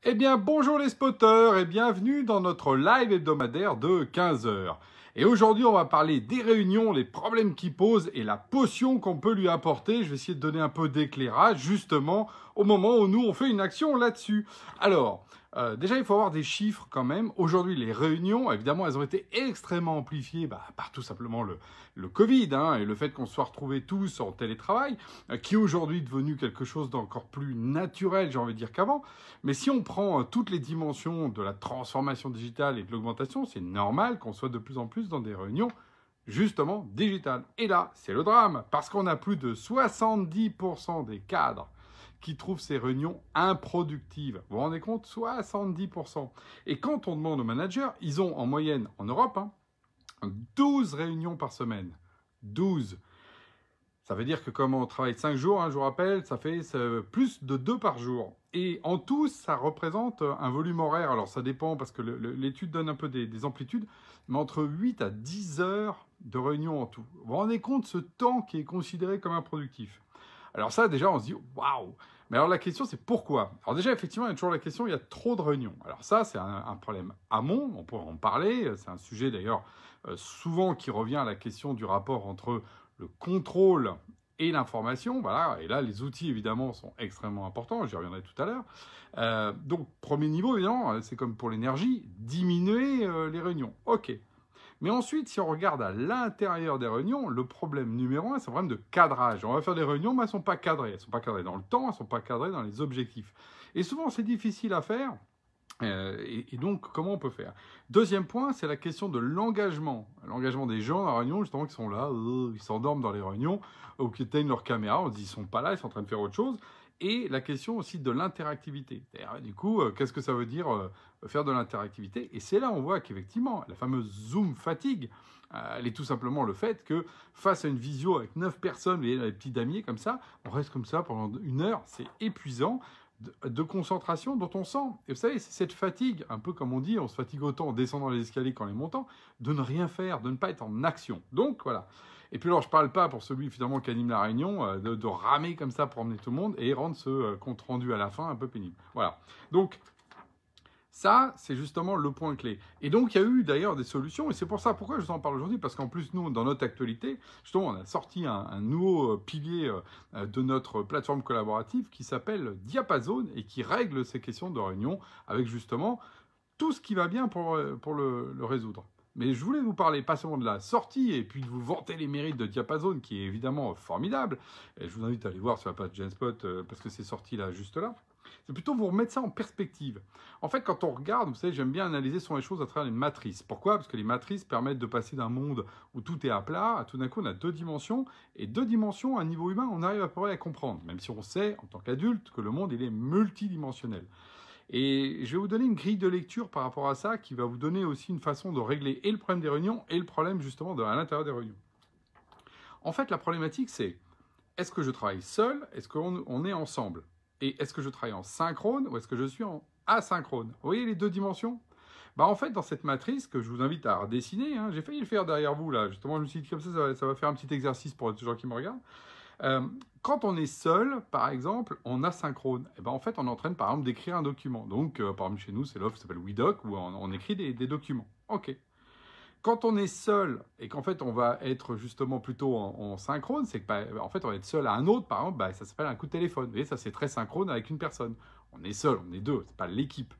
Eh bien, bonjour les spotters et bienvenue dans notre live hebdomadaire de 15 heures. Et aujourd'hui, on va parler des réunions, les problèmes qu'ils posent et la potion qu'on peut lui apporter. Je vais essayer de donner un peu d'éclairage, justement, au moment où nous, on fait une action là-dessus. Alors, déjà, il faut avoir des chiffres quand même. Aujourd'hui, les réunions, évidemment, elles ont été extrêmement amplifiées par tout simplement le Covid et le fait qu'on se soit retrouvés tous en télétravail, qui est aujourd'hui devenu quelque chose d'encore plus naturel, j'ai envie de dire, qu'avant. Mais si on prend toutes les dimensions de la transformation digitale et de l'augmentation, c'est normal qu'on soit de plus en plus dans des réunions justement digitales. Et là, c'est le drame, parce qu'on a plus de 70% des cadres qui trouvent ces réunions improductives. Vous vous rendez compte? 70%. Et quand on demande aux managers, ils ont en moyenne en Europe 12 réunions par semaine. 12. Ça veut dire que comme on travaille 5 jours, je vous rappelle, ça fait plus de 2 par jour. Et en tout, ça représente un volume horaire. Alors ça dépend parce que l'étude donne un peu des amplitudes, mais entre 8 à 10 heures de réunion en tout. Vous vous rendez compte ce temps qui est considéré comme improductif? Alors ça, déjà, on se dit « waouh !» Mais alors la question, c'est pourquoi? Alors déjà, effectivement, il y a toujours la question, il y a trop de réunions. Alors ça, c'est un problème amont, on pourrait en parler. C'est un sujet d'ailleurs souvent qui revient à la question du rapport entre le contrôle et l'information. Voilà. Et là, les outils, évidemment, sont extrêmement importants. J'y reviendrai tout à l'heure. Donc, premier niveau, évidemment, c'est comme pour l'énergie, diminuer les réunions. OK. Mais ensuite, si on regarde à l'intérieur des réunions, le problème numéro 1, c'est le problème de cadrage. On va faire des réunions, mais elles ne sont pas cadrées. Elles ne sont pas cadrées dans le temps, elles ne sont pas cadrées dans les objectifs. Et souvent, c'est difficile à faire. Et donc, comment on peut faire? Deuxième point, c'est la question de l'engagement. L'engagement des gens dans la réunion, justement, qui sont là, ils s'endorment dans les réunions, ou qui éteignent leur caméra, on se dit, ils ne sont pas là, ils sont en train de faire autre chose. Et la question aussi de l'interactivité. Du coup, qu'est-ce que ça veut dire faire de l'interactivité? Et c'est là on voit qu'effectivement, la fameuse Zoom fatigue, elle est tout simplement le fait que face à une visio avec 9 personnes, vous voyez, les petits damiers comme ça, on reste comme ça pendant 1 heure, c'est épuisant de concentration dont on sent. Et vous savez, c'est cette fatigue, un peu comme on dit, on se fatigue autant en descendant les escaliers qu'en les montant, de ne rien faire, de ne pas être en action. Donc voilà. Et puis alors, je ne parle pas pour celui finalement qui anime la réunion, de ramer comme ça pour emmener tout le monde et rendre ce compte rendu à la fin un peu pénible. Voilà. Donc, ça, c'est justement le point clé. Et donc, il y a eu d'ailleurs des solutions, et c'est pour ça pourquoi je vous en parle aujourd'hui, parce qu'en plus, nous, dans notre actualité, justement, on a sorti un nouveau pilier de notre plateforme collaborative qui s'appelle Diapason et qui règle ces questions de réunion avec justement tout ce qui va bien pour le résoudre. Mais je voulais vous parler pas seulement de la sortie et puis de vous vanter les mérites de Diapason, qui est évidemment formidable. Et je vous invite à aller voir sur la page Genspot parce que c'est sorti là, juste là. C'est plutôt vous remettre ça en perspective. En fait, quand on regarde, vous savez, j'aime bien analyser sur les choses à travers les matrices. Pourquoi? Parce que les matrices permettent de passer d'un monde où tout est à plat à tout d'un coup on a 2 dimensions. Et 2 dimensions, à un niveau humain, on arrive à peu près à comprendre. Même si on sait, en tant qu'adulte, que le monde il est multidimensionnel. Et je vais vous donner une grille de lecture par rapport à ça qui va vous donner aussi une façon de régler et le problème des réunions et le problème justement à l'intérieur des réunions. En fait, la problématique, c'est est-ce que je travaille seul? Est-ce qu'on est ensemble? Et est-ce que je travaille en synchrone ou est-ce que je suis en asynchrone? Vous voyez les 2 dimensions? En fait, dans cette matrice que je vous invite à redessiner, j'ai failli le faire derrière vous là. Justement, je me suis dit comme ça va faire un petit exercice pour les gens qui me regardent. Quand on est seul, par exemple, en asynchrone, en fait, on est en train, par exemple, d'écrire un document. Donc, par exemple, chez nous, c'est l'offre qui s'appelle WeDoc, où on écrit des documents. OK. Quand on est seul, et qu'en fait, on va être justement plutôt en synchrone, c'est qu'en fait, on va être seul à un autre, par exemple, ça s'appelle un coup de téléphone. Vous voyez, ça, c'est très synchrone avec une personne. On est seul, on est 2, c'est pas l'équipe.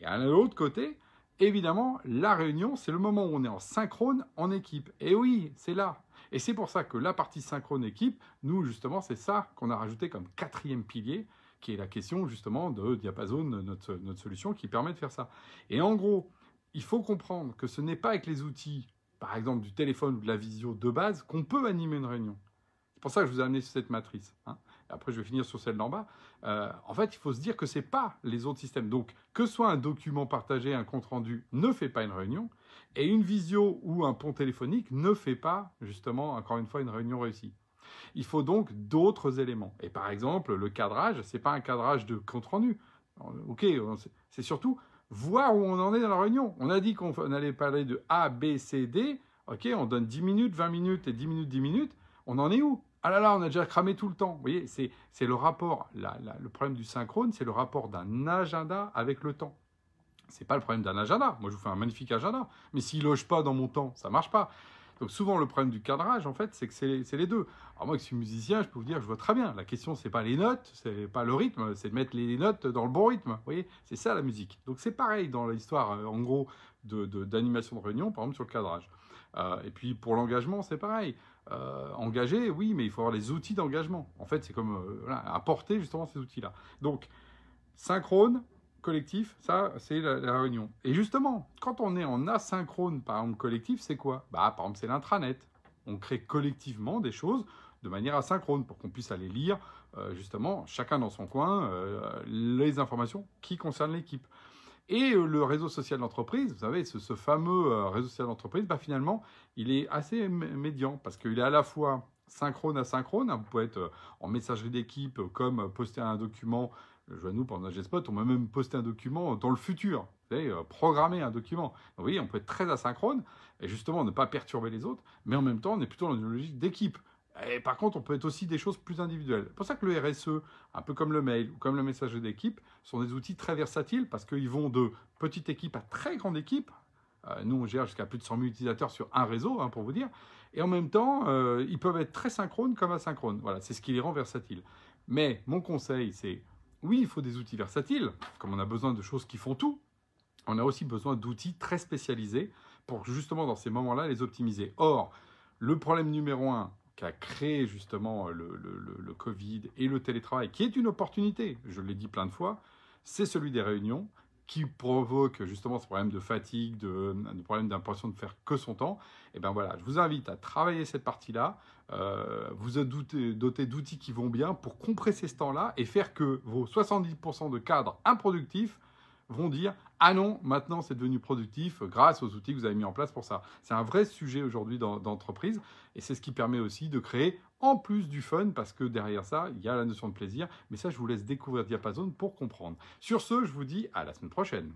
Et à l'autre côté, évidemment, la réunion, c'est le moment où on est en synchrone en équipe. Et oui, c'est là. Et c'est pour ça que la partie synchrone équipe, nous, justement, c'est ça qu'on a rajouté comme 4e pilier, qui est la question, justement, de Diapason, notre solution, qui permet de faire ça. Et en gros, il faut comprendre que ce n'est pas avec les outils, par exemple, du téléphone ou de la visio de base, qu'on peut animer une réunion. C'est pour ça que je vous ai amené sur cette matrice. Après, je vais finir sur celle d'en bas. En fait, il faut se dire que ce n'est pas les autres systèmes. Donc, que soit un document partagé, un compte-rendu, ne fait pas une réunion. Et une visio ou un pont téléphonique ne fait pas, justement, encore une fois, une réunion réussie. Il faut donc d'autres éléments. Et par exemple, le cadrage, ce n'est pas un cadrage de compte-rendu. OK, c'est surtout voir où on en est dans la réunion. On a dit qu'on allait parler de A, B, C, D. OK, on donne 10 minutes, 20 minutes et 10 minutes, 10 minutes. On en est où? ah là là, on a déjà cramé tout le temps. Vous voyez, c'est le rapport, le problème du synchrone, c'est le rapport d'un agenda avec le temps. C'est pas le problème d'un agenda. Moi, je vous fais un magnifique agenda. Mais s'il loge pas dans mon temps, ça marche pas. Donc souvent, le problème du cadrage, en fait, c'est que c'est les deux. Alors moi, qui suis musicien, je peux vous dire, je vois très bien. La question, c'est pas les notes, c'est pas le rythme, c'est de mettre les notes dans le bon rythme. Vous voyez, c'est ça la musique. Donc c'est pareil dans l'histoire, en gros, d'animation de réunion, par exemple sur le cadrage. Et puis pour l'engagement, c'est pareil. Engager, oui, mais il faut avoir les outils d'engagement. En fait, c'est comme voilà, apporter justement ces outils-là. Donc, synchrone, collectif, ça, c'est la réunion. Et justement, quand on est en asynchrone, par exemple, collectif, c'est quoi? Bah, par exemple, c'est l'intranet. On crée collectivement des choses de manière asynchrone pour qu'on puisse aller lire, justement, chacun dans son coin, les informations qui concernent l'équipe. Et le réseau social d'entreprise, vous savez, ce fameux réseau social d'entreprise, bah, finalement, il est assez médian parce qu'il est à la fois synchrone, asynchrone. Vous pouvez être en messagerie d'équipe, comme poster un document. Je vois, nous, pendant Gspot, on m'a même posté un document dans le futur. Vous savez, programmer un document. Donc, vous voyez, on peut être très asynchrone et justement ne pas perturber les autres, mais en même temps, on est plutôt dans une logique d'équipe. Et par contre, on peut être aussi des choses plus individuelles. C'est pour ça que le RSE, un peu comme le mail ou comme le messager d'équipe, sont des outils très versatiles parce qu'ils vont de petite équipe à très grande équipe. Nous, on gère jusqu'à plus de 100 000 utilisateurs sur un réseau, hein, pour vous dire. Et en même temps, ils peuvent être très synchrones comme asynchrones. Voilà, c'est ce qui les rend versatiles. Mais mon conseil, c'est, oui, il faut des outils versatiles, comme on a besoin de choses qui font tout. On a aussi besoin d'outils très spécialisés pour justement, dans ces moments-là, les optimiser. Or, le problème numéro un qui a créé justement le Covid et le télétravail, qui est une opportunité, je l'ai dit plein de fois, c'est celui des réunions qui provoque justement ce problème de fatigue, de problème d'impression de faire que son temps. Et bien voilà, je vous invite à travailler cette partie-là, vous doter d'outils qui vont bien pour compresser ce temps-là et faire que vos 70% de cadres improductifs vont dire « Ah non, maintenant c'est devenu productif grâce aux outils que vous avez mis en place pour ça ». C'est un vrai sujet aujourd'hui d'entreprise et c'est ce qui permet aussi de créer en plus du fun parce que derrière ça, il y a la notion de plaisir. Mais ça, je vous laisse découvrir Diapason pour comprendre. Sur ce, je vous dis à la semaine prochaine.